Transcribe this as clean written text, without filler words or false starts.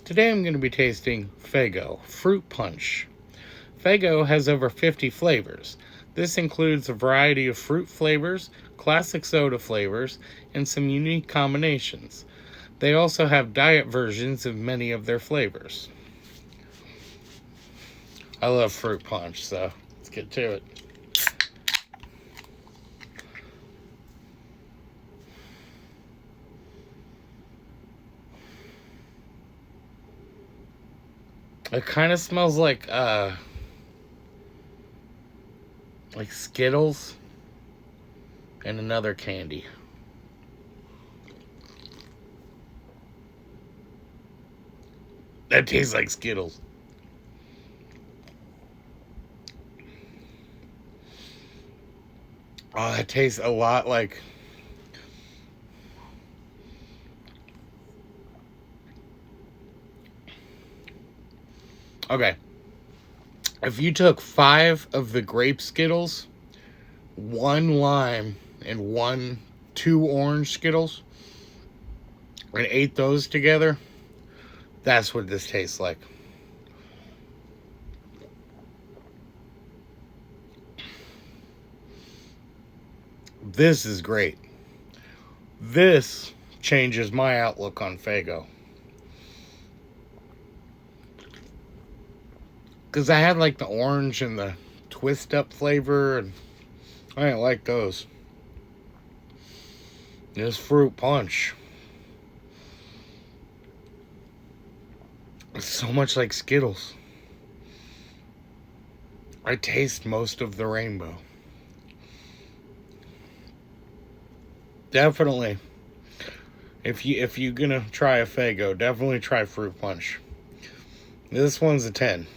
Today I'm going to be tasting Faygo Fruit Punch. Faygo has over 50 flavors. This includes a variety of fruit flavors, classic soda flavors, and some unique combinations. They also have diet versions of many of their flavors. I love fruit punch, so let's get to it. It kind of smells like Skittles and another candy. That tastes like Skittles. Oh, that tastes a lot like... Okay. If you took 5 of the grape Skittles, 1 lime, and 2 orange Skittles, and ate those together, that's what this tastes like. This is great. This changes my outlook on Faygo. Because I had like the orange and the twist up flavor, and I didn't like those. This fruit punch. It's so much like Skittles. I taste most of the rainbow. Definitely. If you're gonna try a Faygo, definitely try fruit punch. This one's a 10.